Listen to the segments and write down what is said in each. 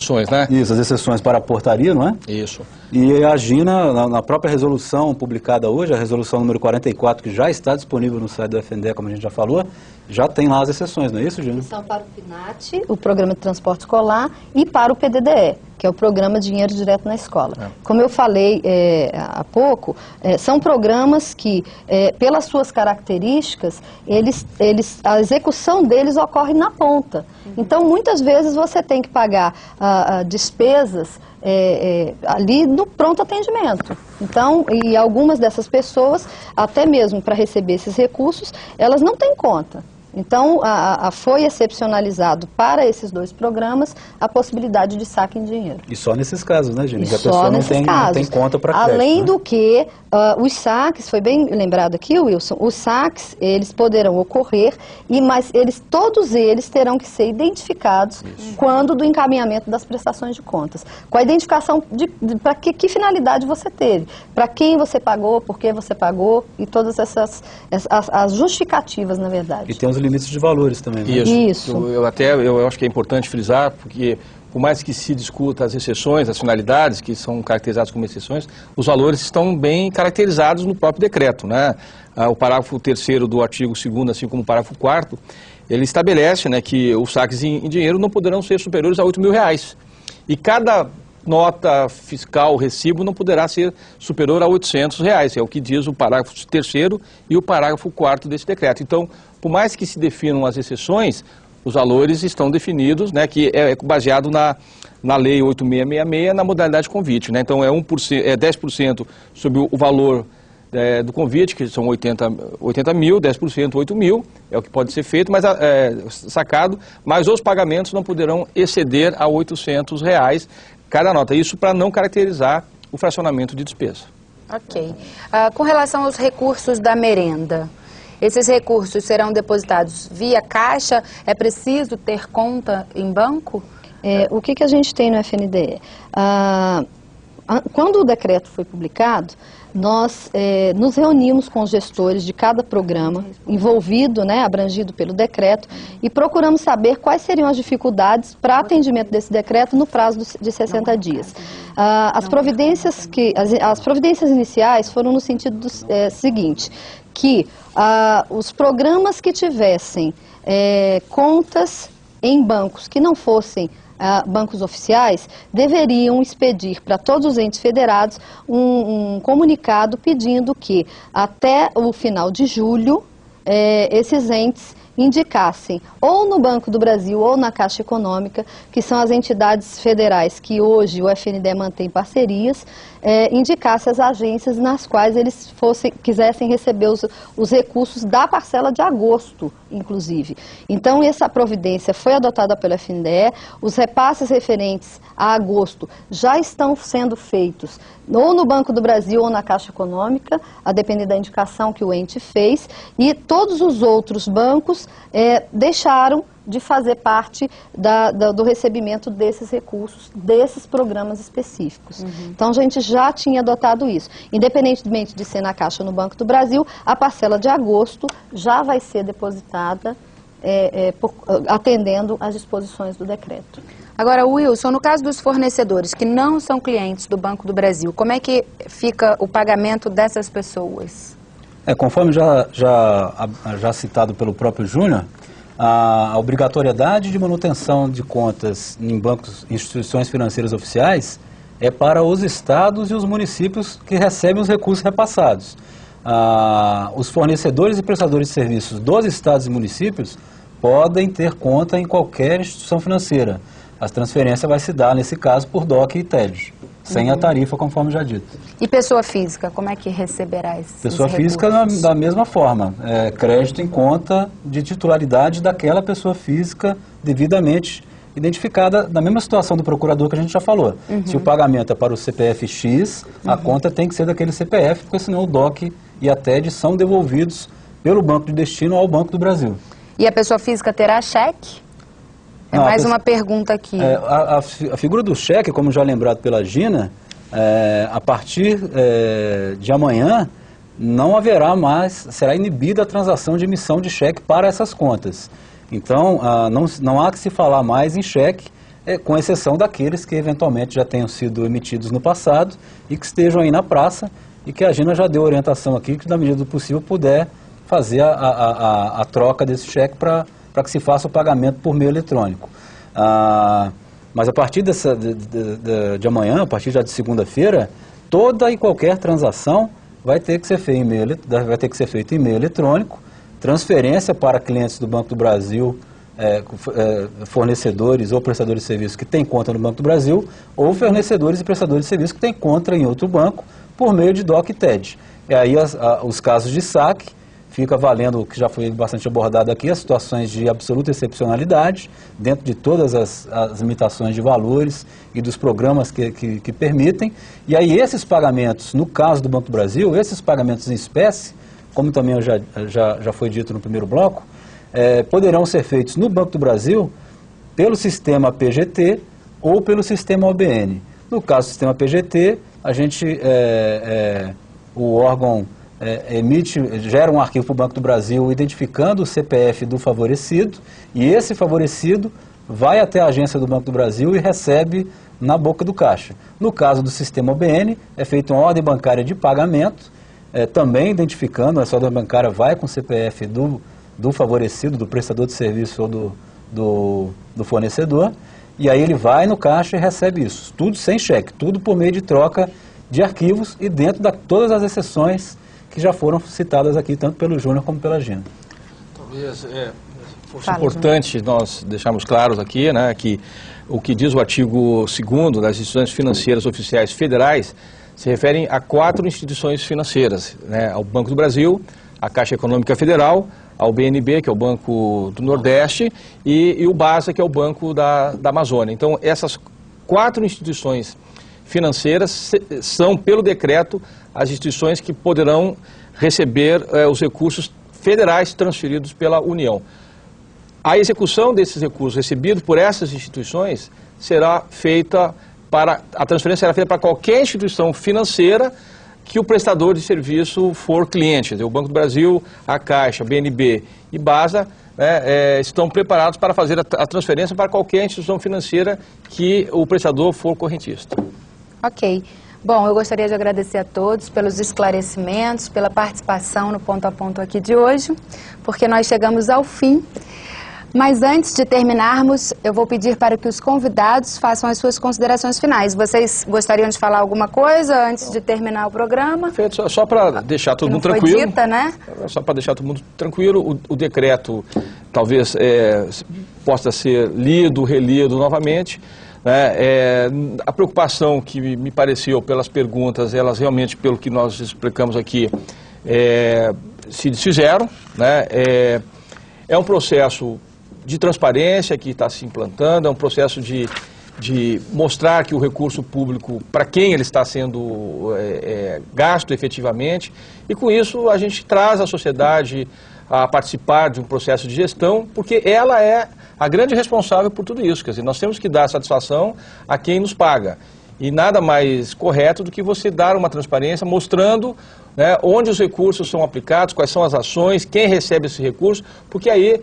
exceções, né? Isso, as exceções para a portaria, não é? Isso. E a Gina, na própria resolução publicada hoje, a resolução número 44, que já está disponível no site do FNDE, como a gente já falou, já tem lá as exceções, não é isso, Gina? São para o PNAT, o Programa de Transporte Escolar, e para o PDDE, que é o Programa Dinheiro Direto na Escola. Como eu falei há pouco, são programas que, pelas suas características, a execução deles ocorre na ponta. Então, muitas vezes você tem que pagar despesas ali no pronto atendimento. Então, e algumas dessas pessoas, até mesmo para receber esses recursos, elas não têm conta. Então, foi excepcionalizado para esses dois programas a possibilidade de saque em dinheiro. E só nesses casos, né, Gina? Que a Só pessoa nesses não tem conta para crédito. Além né? do que, os saques, foi bem lembrado aqui, Wilson, os saques, eles poderão ocorrer, mas todos eles terão que ser identificados quando do encaminhamento das prestações de contas. Com a identificação para que finalidade você teve, para quem você pagou, por que você pagou, e todas as justificativas, na verdade. E tem os limites de valores também, né? Isso. Eu acho que é importante frisar, porque por mais que se discuta as exceções, as finalidades, que são caracterizadas como exceções, os valores estão bem caracterizados no próprio decreto, né? O parágrafo 3º do artigo 2º, assim como o parágrafo 4º, ele estabelece, né, que os saques em dinheiro não poderão ser superiores a R$8.000. E cada nota fiscal, recibo, não poderá ser superior a R$800, é o que diz o parágrafo 3º e o parágrafo 4º desse decreto. Então, por mais que se definam as exceções, os valores estão definidos, né, que é baseado na Lei 8666, na modalidade convite, né? Então, é 10% sobre o valor do convite, que são 80 mil, 10%, 8 mil, é o que pode ser feito, mas sacado, mas os pagamentos não poderão exceder a R$800 cada nota. Isso para não caracterizar o fracionamento de despesa. Ok. Com relação aos recursos da merenda, esses recursos serão depositados via caixa? É preciso ter conta em banco? O que a gente tem no FNDE? Quando o decreto foi publicado, nós nos reunimos com os gestores de cada programa envolvido, né, abrangido pelo decreto, e procuramos saber quais seriam as dificuldades para atendimento desse decreto no prazo de 60 dias. As providências iniciais foram no sentido seguinte, que os programas que tivessem contas em bancos que não fossem bancos oficiais, deveriam expedir para todos os entes federados um comunicado pedindo que até o final de julho esses entes indicassem ou no Banco do Brasil ou na Caixa Econômica, que são as entidades federais que hoje o FNDE mantém parcerias, indicasse as agências nas quais eles quisessem receber os recursos da parcela de agosto, inclusive. Então, essa providência foi adotada pelo FNDE, os repasses referentes a agosto já estão sendo feitos ou no Banco do Brasil ou na Caixa Econômica, a depender da indicação que o ente fez, e todos os outros bancos deixaram de fazer parte do recebimento desses recursos, desses programas específicos. Então, a gente já tinha adotado isso. Independentemente de ser na Caixa ou no Banco do Brasil, a parcela de agosto já vai ser depositada atendendo às disposições do decreto. Agora, Wilson, no caso dos fornecedores que não são clientes do Banco do Brasil, como é que fica o pagamento dessas pessoas? Conforme já citado pelo próprio Júnior, a obrigatoriedade de manutenção de contas em bancos e instituições financeiras oficiais é para os estados e os municípios que recebem os recursos repassados. Os fornecedores e prestadores de serviços dos estados e municípios podem ter conta em qualquer instituição financeira. A transferência vai se dar, nesse caso, por DOC e TED, sem a tarifa, conforme já dito. E pessoa física, como é que receberá esses Pessoa recursos? física da mesma forma, crédito em conta de titularidade daquela pessoa física devidamente identificada, na mesma situação do procurador que a gente já falou. Se o pagamento é para o CPF X, a conta tem que ser daquele CPF, porque senão o DOC e a TED são devolvidos pelo Banco de Destino ao Banco do Brasil. E a pessoa física terá cheque? Não, mais uma pergunta aqui. A figura do cheque, como já lembrado pela Gina, a partir de amanhã não haverá mais, será inibida a transação de emissão de cheque para essas contas. Então, não há que se falar mais em cheque, com exceção daqueles que eventualmente já tenham sido emitidos no passado e que estejam aí na praça, e que a Gina já deu orientação aqui, que na medida do possível puder fazer a troca desse cheque para que se faça o pagamento por meio eletrônico. Mas a partir de amanhã, a partir já de segunda-feira, toda e qualquer transação vai ter que ser feita em meio eletrônico, transferência para clientes do Banco do Brasil, fornecedores ou prestadores de serviços que têm conta no Banco do Brasil, ou fornecedores e prestadores de serviços que têm conta em outro banco, por meio de DOC e TED. E aí os casos de saque, fica valendo o que já foi bastante abordado aqui, as situações de absoluta excepcionalidade, dentro de todas as limitações de valores e dos programas que permitem. E aí esses pagamentos, no caso do Banco do Brasil, esses pagamentos em espécie, como também já foi dito no primeiro bloco, poderão ser feitos no Banco do Brasil pelo sistema PGT ou pelo sistema OBN. No caso do sistema PGT, a gente, o órgão gera um arquivo para o Banco do Brasil identificando o CPF do favorecido, e esse favorecido vai até a agência do Banco do Brasil e recebe na boca do caixa. No caso do sistema OBN, é feita uma ordem bancária de pagamento, também identificando, essa ordem bancária vai com o CPF do favorecido, do prestador de serviço ou do fornecedor, e aí ele vai no caixa e recebe isso. Tudo sem cheque, tudo por meio de troca de arquivos e dentro de todas as exceções que já foram citadas aqui, tanto pelo Júnior como pela Gina. Talvez fosse importante nós deixarmos claros aqui, né, que o que diz o artigo 2º das instituições financeiras oficiais federais se referem a 4 instituições financeiras, né, ao Banco do Brasil, a Caixa Econômica Federal, ao BNB, que é o Banco do Nordeste, e o BASA, que é o Banco da Amazônia. Então, essas 4 instituições financeiras são, pelo decreto, as instituições que poderão receber os recursos federais transferidos pela União. A execução desses recursos recebidos por essas instituições será feita a transferência será feita para qualquer instituição financeira que o prestador de serviço for cliente. O Banco do Brasil, a Caixa, BNB e BASA estão preparados para fazer a transferência para qualquer instituição financeira que o prestador for correntista. Ok. Bom, eu gostaria de agradecer a todos pelos esclarecimentos, pela participação no Ponto a Ponto aqui de hoje, porque nós chegamos ao fim. Mas antes de terminarmos, eu vou pedir para que os convidados façam as suas considerações finais. Vocês gostariam de falar alguma coisa antes de terminar o programa? Feito, só para deixar todo mundo tranquilo. Foi dita, né? Só para deixar todo mundo tranquilo, o decreto talvez possa ser lido, relido novamente. A preocupação que me pareceu pelas perguntas, elas realmente, pelo que nós explicamos aqui, se desfizeram. É um processo de transparência que está se implantando, é um processo de mostrar que o recurso público, para quem ele está sendo gasto efetivamente, e com isso a gente traz a sociedade a participar de um processo de gestão, porque ela é a grande responsável por tudo isso. Quer dizer, nós temos que dar satisfação a quem nos paga. E nada mais correto do que você dar uma transparência mostrando onde os recursos são aplicados, quais são as ações, quem recebe esse recurso, porque aí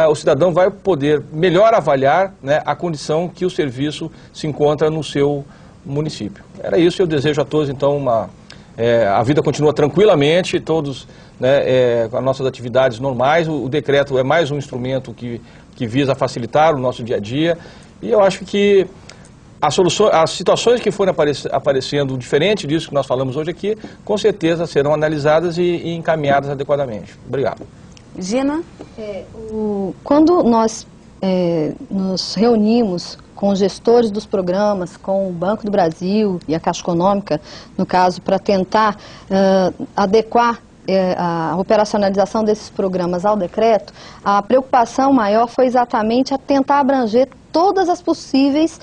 o cidadão vai poder melhor avaliar a condição que o serviço se encontra no seu município. Era isso, eu desejo a todos, então, a vida continua tranquilamente, todos com as nossas atividades normais. O decreto é mais um instrumento que visa facilitar o nosso dia a dia, e eu acho que as situações que forem aparecendo diferente disso que nós falamos hoje aqui, com certeza serão analisadas e encaminhadas adequadamente. Obrigado. Gina? Quando nós nos reunimos com os gestores dos programas, com o Banco do Brasil e a Caixa Econômica, no caso, para tentar adequar a operacionalização desses programas ao decreto, a preocupação maior foi exatamente a tentar abranger todas as possíveis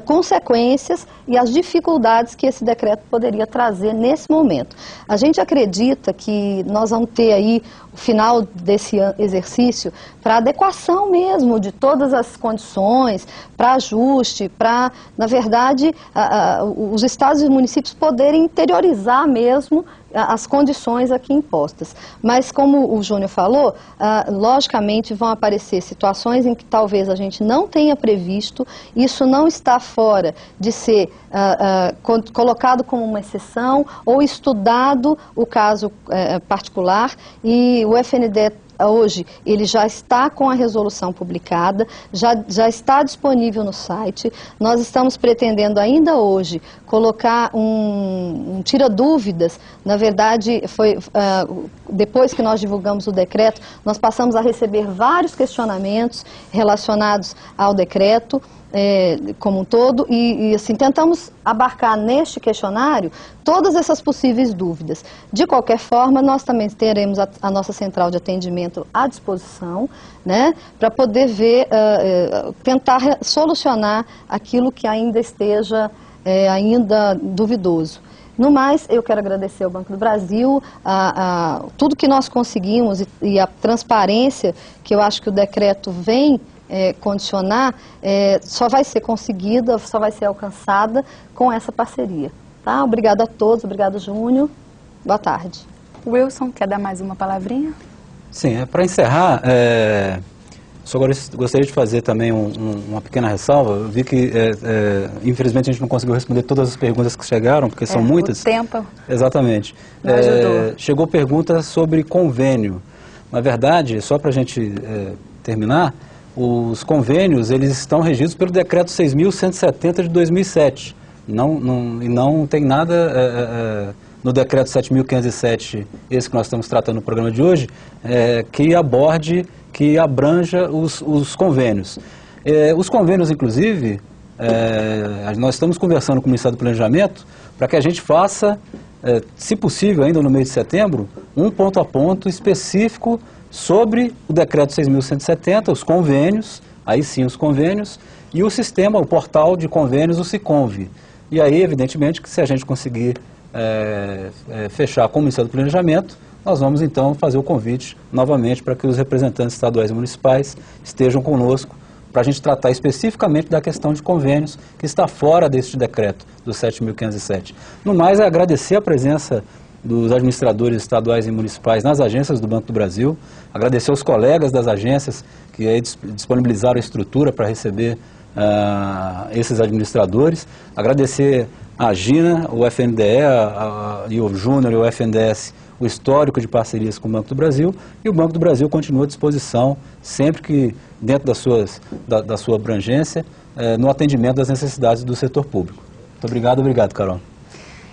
consequências e as dificuldades que esse decreto poderia trazer nesse momento. A gente acredita que nós vamos ter aí o final desse exercício para adequação mesmo de todas as condições, para ajuste, para, na verdade, os estados e municípios poderem interiorizar mesmo as condições aqui impostas. Mas, como o Júnior falou, logicamente vão aparecer situações em que talvez a gente não tenha previsto, isso não está fora de ser colocado como uma exceção ou estudado o caso particular, e o FNDE hoje ele já está com a resolução publicada, já está disponível no site. Nós estamos pretendendo ainda hoje colocar um tira-dúvidas. Na verdade, depois que nós divulgamos o decreto, nós passamos a receber vários questionamentos relacionados ao decreto como um todo, e assim, tentamos abarcar neste questionário todas essas possíveis dúvidas. De qualquer forma, nós também teremos a nossa central de atendimento à disposição, né, para poder ver, tentar solucionar aquilo que ainda esteja ainda duvidoso. No mais, eu quero agradecer ao Banco do Brasil, tudo que nós conseguimos e a transparência que eu acho que o decreto vem condicionar, só vai ser conseguida, só vai ser alcançada com essa parceria. Tá? Obrigada a todos, obrigado, Júnior. Boa tarde. Wilson, quer dar mais uma palavrinha? Sim, para encerrar, só gostaria de fazer também uma pequena ressalva. Eu vi que, infelizmente, a gente não conseguiu responder todas as perguntas que chegaram, porque são muitas. O tempo. Exatamente. Chegou pergunta sobre convênio. Na verdade, só para a gente terminar, os convênios, eles estão regidos pelo Decreto 6.170 de 2007. E não tem nada no Decreto 7.507, esse que nós estamos tratando no programa de hoje, que abranja os convênios. Os convênios, inclusive, nós estamos conversando com o Ministério do Planejamento para que a gente faça, se possível, ainda no mês de setembro, um ponto a ponto específico sobre o Decreto 6.170, os convênios, aí sim os convênios, e o sistema, o portal de convênios, o SICONV. E aí, evidentemente, que se a gente conseguir fechar com o Ministério do Planejamento, nós vamos então fazer o convite novamente para que os representantes estaduais e municipais estejam conosco para a gente tratar especificamente da questão de convênios que está fora deste decreto do 7.507. No mais, é agradecer a presença dos administradores estaduais e municipais nas agências do Banco do Brasil, agradecer aos colegas das agências que aí disponibilizaram a estrutura para receber esses administradores, agradecer a Gina, o FNDE e o Júnior e o FNDES, o histórico de parcerias com o Banco do Brasil, e o Banco do Brasil continua à disposição, sempre que dentro da sua abrangência, no atendimento das necessidades do setor público. Muito obrigado, Carol.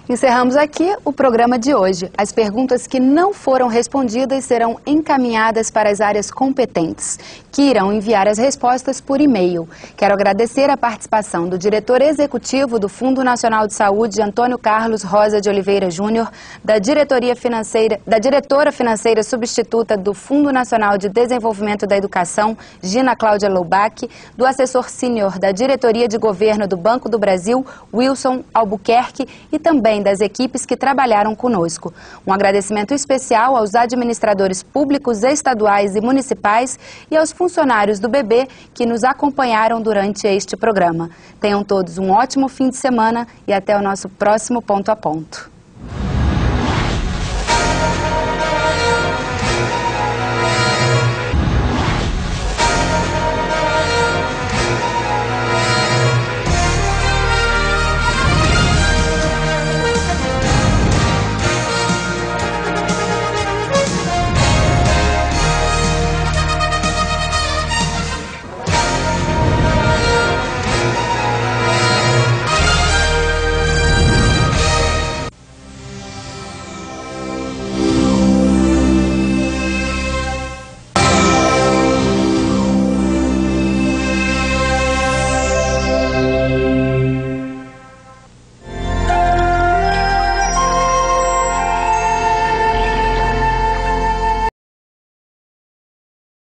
Encerramos aqui o programa de hoje. As perguntas que não foram respondidas serão encaminhadas para as áreas competentes, que irão enviar as respostas por e-mail. Quero agradecer a participação do diretor executivo do Fundo Nacional de Saúde, Antônio Carlos Rosa de Oliveira Júnior, da diretora financeira substituta do Fundo Nacional de Desenvolvimento da Educação, Gina Cláudia Loubach, do assessor sênior da Diretoria de Governo do Banco do Brasil, Wilson Albuquerque, e também das equipes que trabalharam conosco. Um agradecimento especial aos administradores públicos, estaduais e municipais e aos funcionários do BB que nos acompanharam durante este programa. Tenham todos um ótimo fim de semana e até o nosso próximo Ponto a Ponto.